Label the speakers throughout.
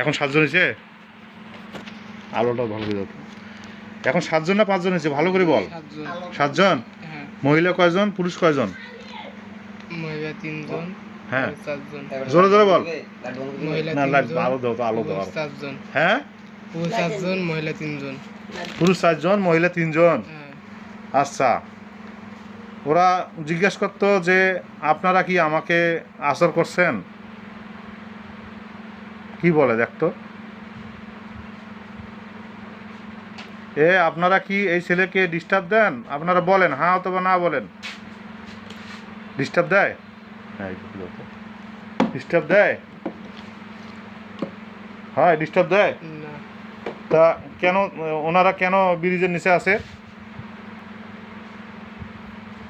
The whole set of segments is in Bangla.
Speaker 1: এখন 7 জন হয়েছে? আলোটা ভালো করে দাও তো। এখন 7 জন না 5 জন হয়েছে? ভালো করে বল। 7 জন।
Speaker 2: হ্যাঁ,
Speaker 1: মহিলা কয়জন, পুরুষ কয়জন?
Speaker 2: মহিলা 3 জন,
Speaker 1: হ্যাঁ,
Speaker 2: পুরুষ 4 জন।
Speaker 1: জোরে জোরে বল।
Speaker 2: মহিলা
Speaker 1: না
Speaker 2: 3
Speaker 1: লাইট
Speaker 2: জন,
Speaker 1: আলো দাও তো, আলো দাও
Speaker 2: পুরুষ
Speaker 1: আলো।
Speaker 2: 4 জন।
Speaker 1: হ্যাঁ,
Speaker 2: পুরুষ 4 জন, মহিলা 3 জন।
Speaker 1: পুরুষ 4 জন, মহিলা 3 জন।
Speaker 2: হ্যাঁ,
Speaker 1: আচ্ছা, ওরা জিজ্ঞেস করতো যে আপনারা কি আমাকে আসর করছেন? কি বলে দেখতো? আপনারা কি এই ছেলেকে ডিস্টার্ব দেন? আপনারা বলেন হ্যাঁ অথবা না বলেন। ডিস্টার্ব দেয়? হ্যাঁ, ডিস্টার্ব দেয়? হয় ডিস্টার্ব দেয়?
Speaker 2: না,
Speaker 1: তা কেন ওনারা কেন ব্রিজের নিচে আছে?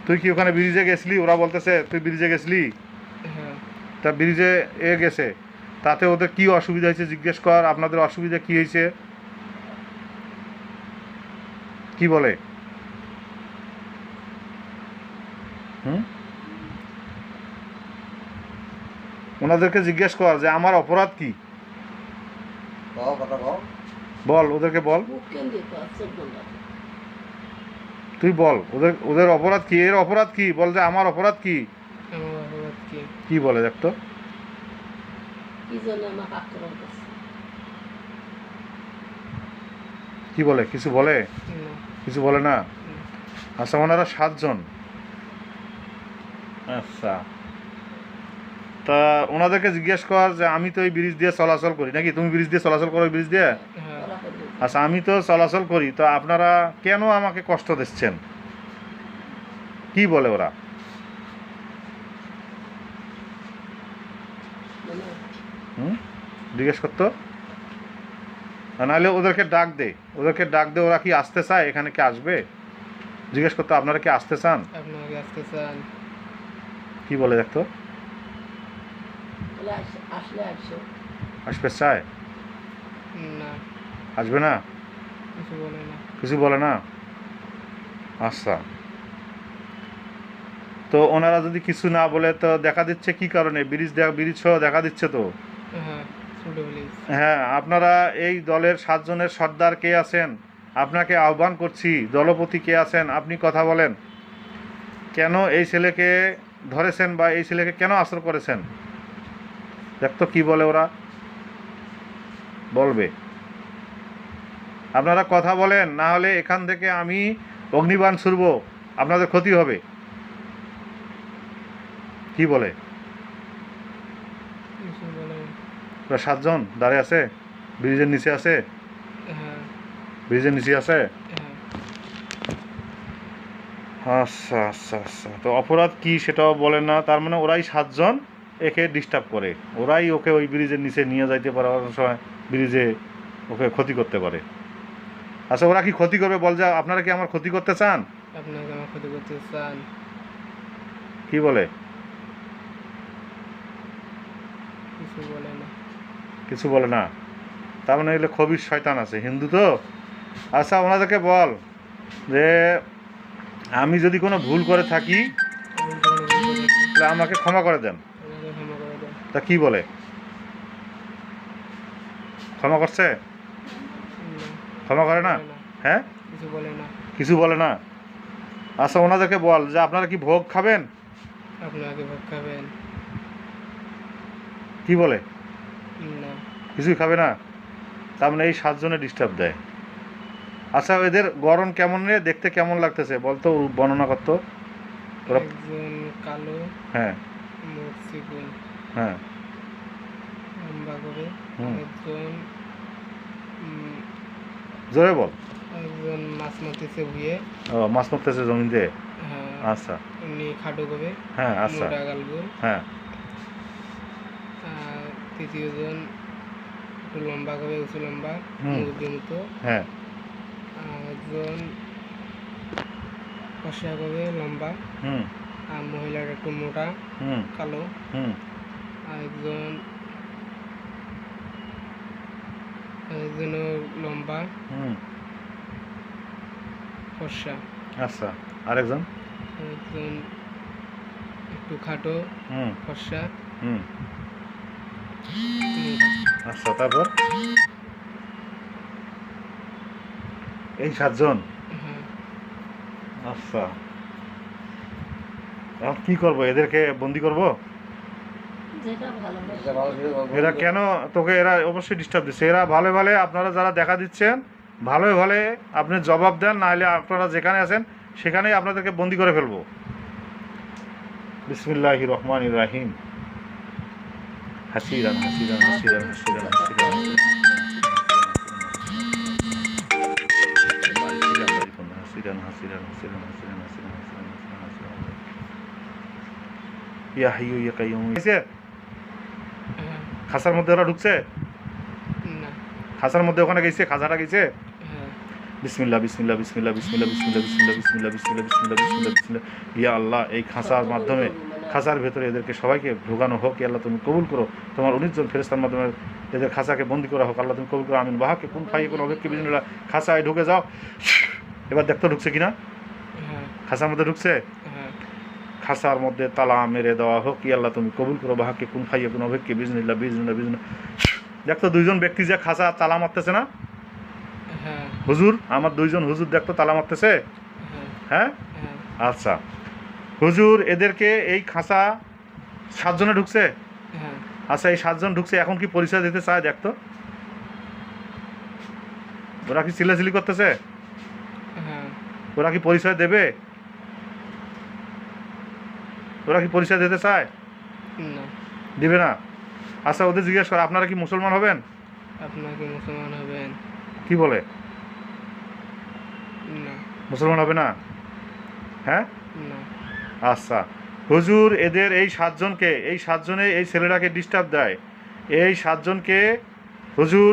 Speaker 1: তুই কি ওখানে ব্রিজে গেছিলি? ওরা বলতেছে তুই ব্রিজে গেছিলি।
Speaker 2: হ্যাঁ,
Speaker 1: তা ব্রিজে গেছে, তাতে ওদের কি অসুবিধা হয়েছে জিজ্ঞেস কর। আপনাদের অসুবিধা কি হয়েছে? কি বলে? হুম, ওনাদেরকে জিজ্ঞেস কর যে আমার অপরাধ কি। বল, ওদেরকে বল। তুই বল ওদের ওদের অপরাধ কি, এর অপরাধ কি, বল যে আমার অপরাধ কি।
Speaker 2: আমার অপরাধ কি?
Speaker 1: কি বলে দেখতো? কি বলে? কিছু বলে?
Speaker 2: না,
Speaker 1: কিছু বলে না?
Speaker 2: না।
Speaker 1: আচ্ছা, ওনারা 7 জন। আচ্ছা, তা ওনাদেরকে জিজ্ঞেস কর যে আমি তো এই ব্রিজ দিয়ে চলাচল করি নাকি? তুমি ব্রিজ দিয়ে চলাচল করো? ব্রিজ দিয়ে?
Speaker 2: হ্যাঁ,
Speaker 1: আচ্ছা, আমি তো চলাচল করি, তো আপনারা কেন আমাকে কষ্ট দিচ্ছেন? কি বলে ওরা? হুম, জিজ্ঞেস করতো। আর নাহলে ওদেরকে ডাক দে, ওদেরকে ডাক দে। ওরা কি আসতে চায়? এখানে কি আসবে? জিজ্ঞেস করতো আপনারা কি আসতে চান?
Speaker 2: আপনাকে আসতে চান?
Speaker 1: কি বলে দেখতো? আসবে চায়?
Speaker 2: না,
Speaker 1: আসবে না?
Speaker 2: কিছু বলে না।
Speaker 1: কিছু বলে না? আচ্ছা, তো ওনারা যদি কিছু না বলে তো দেখা দিচ্ছে কি কারণে? ব্রিজ সহ দেখা দিচ্ছে তো।
Speaker 2: হ্যাঁ, ছোট প্লিজ।
Speaker 1: হ্যাঁ, আপনারা এই দলের 7 জনের সর্দার কে আছেন? আপনাকে আহ্বান করছি, দলপতি কে আছেন? আপনি কথা বলেন। কেন এই ছেলেকে ধরেছেন বা এই ছেলেকে কেন আসর করেছেন? দেখতো কি বলে ওরা। বলবে। আপনারা কথা বলেন, না হলে এখান থেকে আমি অগ্নিবাণ ছুড়ব, আপনাদের ক্ষতি হবে। কি বলে?
Speaker 2: কিছু বলে না।
Speaker 1: ওরা 7 জন দাঁড়িয়ে আছে, ব্রিজের নিচে আছে।
Speaker 2: হ্যাঁ,
Speaker 1: ব্রিজের নিচে আছে।
Speaker 2: হ্যাঁ,
Speaker 1: আচ্ছা আচ্ছা আচ্ছা, তো অপরাধ কি সেটাও বলে না। তার মানে ওরাই 7 জন একে ডিস্টার্ব করে, ওরাই ওকে ওই ব্রিজের নিচে নিয়ে যাইতে পারে, অনেক সময় ব্রিজে ওকে ক্ষতি করতে পারে। আচ্ছা, ওরা কি ক্ষতি করবে? বল যা, আপনারা কি আমার ক্ষতি করতে চান?
Speaker 2: আপনাকে আমার ক্ষতি করতে চান?
Speaker 1: কি বলে?
Speaker 2: কিছু বলে না।
Speaker 1: কিছু বলে না? তার মানে এগুলো খবির শয়তান আছে, হিন্দু তো। আচ্ছা, ওনাদেরকে বল যে আমি যদি কোনো ভুল করে থাকি
Speaker 2: আমি তো কোনো ভুল করিনি।
Speaker 1: তাহলে আমাকে ক্ষমা করে দেন।
Speaker 2: আমাকে ক্ষমা করে দেন।
Speaker 1: তা কি বলে? ক্ষমা করছে?
Speaker 2: না,
Speaker 1: ক্ষমা করে না?
Speaker 2: বলে না।
Speaker 1: হ্যাঁ,
Speaker 2: কিছু বলে না।
Speaker 1: কিছু বলে না। আচ্ছা, ওনাদেরকে বল যে আপনারা কি ভোগ খাবেন?
Speaker 2: আপনাকে ভোগ খাবেন?
Speaker 1: কি বলে?
Speaker 2: না,
Speaker 1: কিছুই খাবে না? তার মানে এই 7 জনে ডিস্টার্ব দেয়। আচ্ছা, এদের গড়ন কেমন রে, দেখতে কেমন লাগতেছে বলতো, বর্ণনা করতো ওরা।
Speaker 2: একজন কালো,
Speaker 1: হ্যাঁ
Speaker 2: মুখ চিকুন,
Speaker 1: হ্যাঁ।
Speaker 2: লম্বা করে।
Speaker 1: হুম,
Speaker 2: একজন
Speaker 1: জোরে বল।
Speaker 2: একজন মাছ মারতেছে ভুঁয়ে।
Speaker 1: ও, মাছ মারতেছে জমিন দিয়ে।
Speaker 2: হ্যাঁ,
Speaker 1: আচ্ছা।
Speaker 2: উনি খাটো করে,
Speaker 1: হ্যাঁ, আচ্ছা।
Speaker 2: মোটা গালগোল।
Speaker 1: হ্যাঁ
Speaker 2: আর তৃতীয়জন একটু লম্বা করে, উঁচু লম্বা,
Speaker 1: হুম,
Speaker 2: মুরগির মতো।
Speaker 1: হ্যাঁ
Speaker 2: আর একজন কষা করে, লম্বা।
Speaker 1: হুম
Speaker 2: আর মহিলাটা একটু মোটা,
Speaker 1: হুম
Speaker 2: কালো।
Speaker 1: হুম
Speaker 2: আর একজনও লম্বা,
Speaker 1: হুম।
Speaker 2: ফর্সা।
Speaker 1: আচ্ছা, আরেকজন?
Speaker 2: আর একজন একটু খাটো,
Speaker 1: হুম
Speaker 2: ফর্সা।
Speaker 1: হুম আচ্ছা, তারপর এই 7 জন।
Speaker 2: হ্যাঁ।
Speaker 1: আচ্ছা, এখন কি করব? এদেরকে বন্দি করব? এরা কেন তোকে, এরা অবশ্যই ডিস্টার্ব দিচ্ছে। এরা ভালো ভালো, আপনারা যারা দেখা দিচ্ছেন ভালো ভালো আপনি জবাব দেন, নাহলে আপনারা যেখানে আছেন সেখানেই আপনাদেরকে বন্দি করে ফেলবো। বিসমিল্লাহির রহমানির রাহিম। হাসিরান হাসিরান হাসিরান হাসিরান হাসিরান হাসিরান হাসিরান হাসিরান হাসিরান হাসিরান হাসিরান ইয়া হাইয়ু ইয়া কাইয়ুম।
Speaker 2: হ্যাঁ।
Speaker 1: খাসার মধ্যে ওরা ঢুকছে?
Speaker 2: না।
Speaker 1: খাসার মধ্যে ওখানে গেছে, খাসাটা গেছে?
Speaker 2: হ্যাঁ।
Speaker 1: বিসমিল্লাহ বিসমিল্লাহ বিসমিল্লাহ বিসমিল্লাহ বিসমিল্লাহ বিসমিল্লাহ বিসমিল্লাহ বিসমিল্লাহ বিসমিল্লাহ বিসমিল্লাহ বিসমিল্লাহ। ইয়া আল্লাহ, এই খাসার মাধ্যমে, খাসার ভেতরে এদেরকে সবাইকে ঢোকানো হোক। ইয়া আল্লাহ, তুমি কবুল করো। তোমার 19 জন ফেরেশতার মাধ্যমে এদের খাসাকে বন্দি করা হোক। আল্লাহ তুমি কবুল করো, আমিন। বাহাকে কোন ফাইয়ে কোন অভিজ্ঞ বিজনুল্লাহ। খাসায় ঢুকে যাও। এবার দেখতো ঢুকছে কিনা।
Speaker 2: হ্যাঁ।
Speaker 1: খাসার মধ্যে ঢুকছে?
Speaker 2: হ্যাঁ।
Speaker 1: খাসার মধ্যে তালা মেরে দেওয়া হোক। ইয়া আল্লাহ, তুমি কবুল করো। বাহাকে কোন ফাইয়ে কোন অভিজ্ঞ বিজনুল্লাহ বিজনুল্লাহ বিজনুল্লাহ। দেখতো 2 জন ব্যক্তি যে খাসা তালা মারতেছে না?
Speaker 2: হ্যাঁ।
Speaker 1: হুজুর, আমার 2 জন হুজুর দেখতো তালা মারতেছে।
Speaker 2: হ্যাঁ।
Speaker 1: হ্যাঁ,
Speaker 2: হ্যাঁ।
Speaker 1: আচ্ছা হুজুর, এদেরকে এই খাসা 7 জনে ঢুকছে।
Speaker 2: হ্যাঁ।
Speaker 1: আচ্ছা, এই 7 জন ঢুকছে, এখন কি পরিচয় দিতে চায়? দেখতো ওরা কি চিল্লাচিল্লি করতেছে?
Speaker 2: হ্যাঁ।
Speaker 1: ওরা কি পরিচয় দেবে? ওরা কি পরিচয় দিতে চায়?
Speaker 2: না।
Speaker 1: দিবে না? আচ্ছা, ওদের জিজ্ঞেস করে আপনারা কি মুসলমান হবেন?
Speaker 2: আপনাকে মুসলমান হবেন?
Speaker 1: কি বলে?
Speaker 2: না।
Speaker 1: মুসলমান হবে না? হ্যাঁ,
Speaker 2: না।
Speaker 1: আচ্ছা হুজুর, এদের এই 7 জনকে, এই 7 জনে এই ছেলেটাকে ডিস্টার্ব দেয়। এই 7 জনকে হুজুর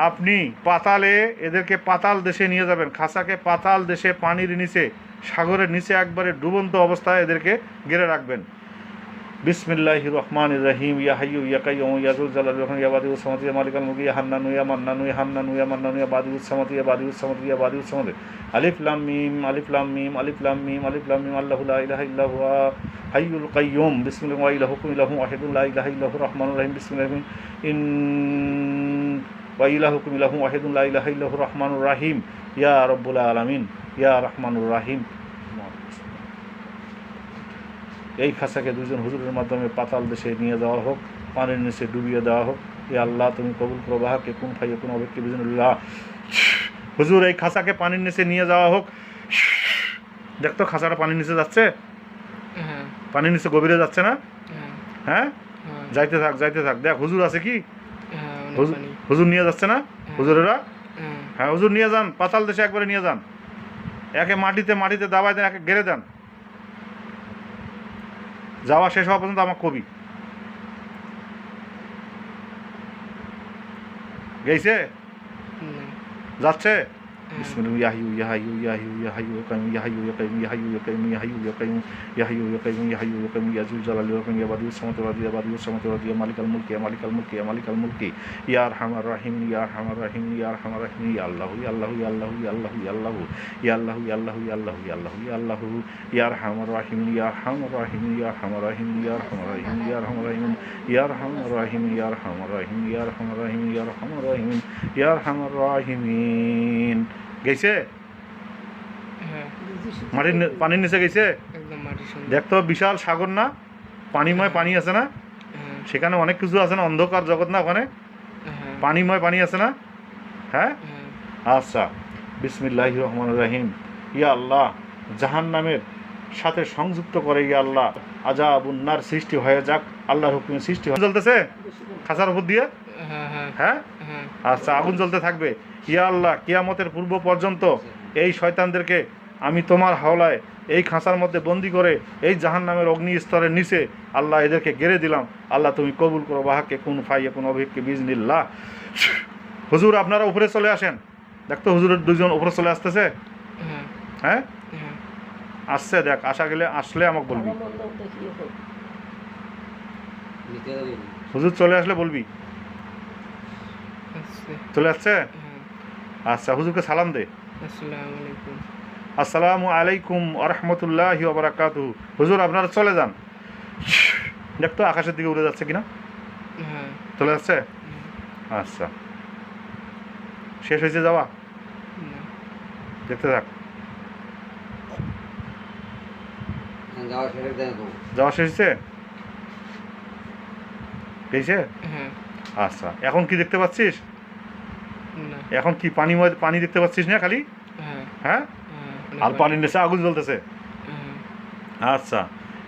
Speaker 1: আপনি পাতালে, এদেরকে পাতাল দেশে নিয়ে যাবেন। খাসাকে পাতাল দেশে, পানির নিচে, সাগরের নিচে একবারে ডুবন্ত অবস্থায় এদেরকে ঘিরে রাখবেন। বিসমিল্লাহির রহমানির রহিম। ইয়া হাইয়ু ইয়া কাইয়ুম ইয়া যুল জালালি ওয়া ইয়া বাদিউস সামাতি ইয়া মালিকাল মুলকি ইয়া হান্নানু ইয়া মান্নানু ইয়া হান্নানু ইয়া মান্নানু ইয়া বাদিউস সামাতি ইয়া বাদিউস সামাতি ইয়া বাদিউস সামাতি। আলিফ লাম মিম আলিফ লাম মিম আলিফ লাম মিম আলিফ লাম মিম আল্লাহু লা ইলাহা ইল্লা হুয়া হাইয়ুল কাইয়ুম। বিসমিল্লাহি ওয়া ইলাহুকুম ইলাহুন ওয়াহিদুন লা ইলাহা ইল্লা হুর রহমানুর রহিম। বিসমিল্লাহি ইন ওয়া ইলাহুকুম ইলাহুন ওয়াহিদুন লা ইলাহা ইল্লা হুর রহমানুর রহিম। ইয়া রাব্বুল আলামিন ইয়া রহমানুর রহিম। এই খাসাকে 2 জন হুজুরের মাধ্যমে পাতাল দেশে নিয়ে যাওয়া হোক, পানির নিচে ডুবিয়ে দেওয়া হোক। ইয়া আল্লাহ, তুমি কবুল করো। বাহাকে কোন ফাইয়ে কোন অভিজ্ঞ বিজনুল্লাহ। হুজুর, এই খাসাকে পানির নিচে নিয়ে যাওয়া হোক। দেখতো খাসাটা পানির নিচে যাচ্ছে?
Speaker 2: হ্যাঁ।
Speaker 1: পানির নিচে গভীরে যাচ্ছে না?
Speaker 2: হ্যাঁ।
Speaker 1: হ্যাঁ,
Speaker 2: হ্যাঁ।
Speaker 1: যাইতে থাক যাইতে থাক। দেখ হুজুর আছে কি?
Speaker 2: হ্যাঁ। অনেক
Speaker 1: হুজুর,
Speaker 2: পানি।
Speaker 1: হুজুর নিয়ে যাচ্ছে না হুজুরেরা?
Speaker 2: হ্যাঁ।
Speaker 1: হ্যাঁ, হুজুর নিয়ে যান, পাতাল দেশে একবারে নিয়ে যান। একে মাটিতে মাটিতে দাবায় দেন, একে গেড়ে দেন। যাওয়া শেষ হওয়া পর্যন্ত আমার কবি গেছে,
Speaker 2: না।
Speaker 1: যাচ্ছে।
Speaker 2: হ্যাঁ।
Speaker 1: বিসমিল্লাহ ইয়া হাইয়ু ইয়া হাইয়ু ইয়া হাইয়ু ইয়া হাইয়ু ইয়া কাইয়ুম ইয়া হাইয়ু ইয়া কাইয়ুম ইয়া হাইয়ু ইয়া কাইয়ুম ইয়া হাইয়ু ইয়া কাইয়ুম ইয়া হাইয়ু ইয়া কাইয়ুম ইয়া হাইয়ু ইয়া কাইয়ুম ইয়া যুল জালালি ওয়া ইয়া বাদিউস সামাওয়াতি ওয়া ইয়া বাদিউস সামাওয়াতি ওয়া ইয়া মালিকাল মুলকি ইয়া মালিকাল মুলকি ইয়া মালিকাল মুলকি ইয়া আরহামার রাহিম ইয়া আরহামার রাহিম ইয়া আরহামার রাহিম। ইয়া আল্লাহু ইয়া আল্লাহু ইয়া আল্লাহু ইয়া আল্লাহু ইয়া আল্লাহু ইয়া আল্লাহু ইয়া আল্লাহু ইয়া আল্লাহু ইয়া আল্লাহু ইয়া আল্লাহু ইয়া আরহামার রাহিম ইয়া আরহামার রাহিম ইয়া আরহামার রাহিম ইয়া আরহামার রাহিম ইয়া আরহামার রাহিম ইয়া আরহামার রাহিম ইয়া আরহামার রাহিম ইয়া আরহামার রাহিম ইয়া আরহামার রাহিম ইয়া আরহামার রাহিমিন। গেছে?
Speaker 2: হ্যাঁ।
Speaker 1: মাটির পানির নিচে গেছে?
Speaker 2: একদম মাটির সঙ্গে।
Speaker 1: দেখতো বিশাল সাগর না, পানিময় পানি আছে না?
Speaker 2: হ্যাঁ।
Speaker 1: সেখানে অনেক কিছু আছে না, অন্ধকার জগৎ না ওখানে?
Speaker 2: হ্যাঁ।
Speaker 1: পানিময় পানি আছে না? হ্যাঁ,
Speaker 2: হ্যাঁ।
Speaker 1: আচ্ছা বিসমিল্লাহির রহমানির রহিম। ইয়া আল্লাহ, জাহান্নামের সাথে সংযুক্ত করে ইয়া আল্লাহ আযাবুন্নার সৃষ্টি হয়ে যাক। আল্লাহর হুকুমে সৃষ্টি জ্বলতেছে খাসার উপর দিয়ে।
Speaker 2: হ্যাঁ। হ্যাঁ।
Speaker 1: হ্যাঁ,
Speaker 2: হ্যাঁ।
Speaker 1: আচ্ছা, আগুন জ্বলতে থাকবে। ইয়া আল্লাহ, কিয়ামতের পূর্ব পর্যন্ত এই শয়তানদেরকে আমি তোমার হাওলায় এই খাঁচার মধ্যে বন্দি করে এই জাহান্নামের অগ্নি স্তরের নিচে আল্লাহ এদেরকে গেড়ে দিলাম। আল্লাহ তুমি কবুল করো। বাহাকে কোন ফাইয়ে কোন অভিজ্ঞ বিজনিল্লাহ। হুজুর, আপনারা উপরে চলে আসেন। দেখতো হুজুরের 2 জন উপরে চলে আসতেছে।
Speaker 2: হ্যাঁ।
Speaker 1: হ্যাঁ,
Speaker 2: হ্যাঁ।
Speaker 1: আসছে, দেখ আসা গেলে আসলে আমাকে বলবি। হুজুর চলে আসলে বলবি।
Speaker 2: আচ্ছা।
Speaker 1: চলে আসছে?
Speaker 2: হ্যাঁ।
Speaker 1: আচ্ছা, হুজুরকে সালাম দে।
Speaker 2: আসসালামু আলাইকুম।
Speaker 1: আসসালামু আলাইকুম ওয়া রাহমাতুল্লাহি ওয়া বারাকাতুহু। হুজুর আপনারা চলে যান। দেখতো আকাশের দিকে উড়ে যাচ্ছে কিনা।
Speaker 2: হ্যাঁ।
Speaker 1: চলে যাচ্ছে? আচ্ছা, শেষ হয়েছে যাওয়া?
Speaker 2: না।
Speaker 1: দেখতে থাক।
Speaker 3: যাওয়া শেষে দেখো।
Speaker 1: যাওয়া শেষ হয়েছে? পেয়েছে?
Speaker 2: হ্যাঁ।
Speaker 1: আচ্ছা, এখন কি দেখতে পাচ্ছিস?
Speaker 2: না।
Speaker 1: এখন কি পানি পানি দেখতে পাচ্ছিস না খালি?
Speaker 2: হ্যাঁ।
Speaker 1: হ্যাঁ,
Speaker 2: হ্যাঁ।
Speaker 1: আর পানির নিচে আগুন জ্বলতেছে।
Speaker 2: হ্যাঁ।
Speaker 1: আচ্ছা,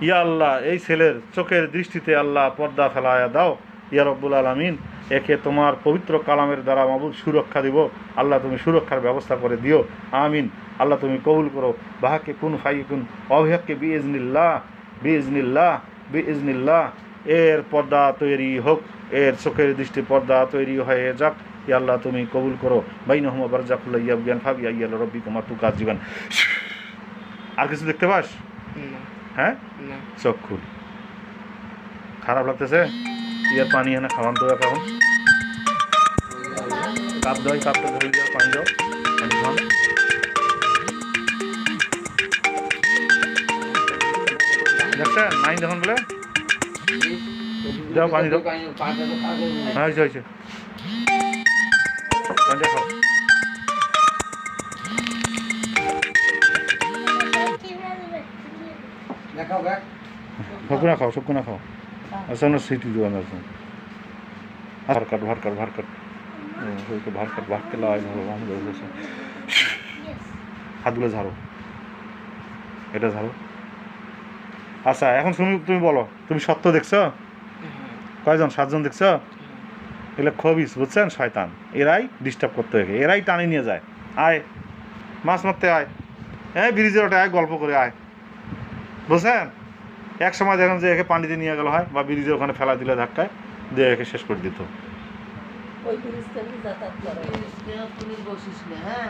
Speaker 1: ইয়া আল্লাহ, এই ছেলের চোখের দৃষ্টিতে আল্লাহ পর্দা ফেলায়া দাও ইয়া রব্বুল আলামিন। একে তোমার পবিত্র কালামের দ্বারা মাবুদ সুরক্ষা দিব। আল্লাহ তুমি সুরক্ষার ব্যবস্থা করে দিও, আমিন। আল্লাহ তুমি কবুল করো। বাহাকে কুন ফাইকুন, অভিহাককে বিইজনিল্লাহ বিইজনিল্লাহ বিইজনিল্লাহ। এর পর্দা তৈরি হোক, এর চোখের দৃষ্টি পর্দা তৈরি হয়ে যাক। ইয়া আল্লাহ তুমি কবুল করো। বাইনহুমা বারজাকুল্লাহ ইয়াবগান ফাবিয়া ইয়া রাব্বিকুমা তুকাজিবান। আর কিছু দেখতে পাস?
Speaker 2: না।
Speaker 1: হ্যাঁ,
Speaker 2: না।
Speaker 1: চোখ খুল। খারাপ লাগতেছে? ইয়ার পানি এনে খাওয়ান তো এখন। কাপ দাও, কাপটা ধরে দাও, পানি দাও, পানি খাওয়ান। দেখছেন নাই দেখুন বলে? দাও, পানি দাও। হ্যাঁ, হয়েছে হয়েছে, পানিটা খাও।
Speaker 3: দেখাও ব্যাগ।
Speaker 1: সবগুনা খাও, সবগুনা খাও। আচ্ছা, আমরা সিটি দেওয়া আছে। ভার কাট, ভার কাট, ভার কাট, ভার কাট, ভার কেলা হাতগুলো ঝাড়ো, এটা ঝাড়ো। আচ্ছা, এখন তুমি বলো, তুমি সত্য দেখছো?
Speaker 2: হ্যাঁ।
Speaker 1: কয়জন? 7 জন দেখছো? এগুলো খবিস, বুঝছেন, শয়তান। এরাই ডিস্টার্ব করতে হবে, এরাই টানি নিয়ে যায়। আয় মাছ মারতে আয়, হ্যাঁ ব্রিজের ওটা আয়, গল্প করে আয়, বুঝছেন। এক সময় দেখেন যে একে পানিতে নিয়ে গেল হয়, বা ব্রিজের ওখানে ফেলা দিলে ধাক্কায় দিয়ে একে শেষ করে দিত।
Speaker 4: ওই পুলিশকে যাতায়াত করে।
Speaker 5: তুমি বসিস না, হ্যাঁ।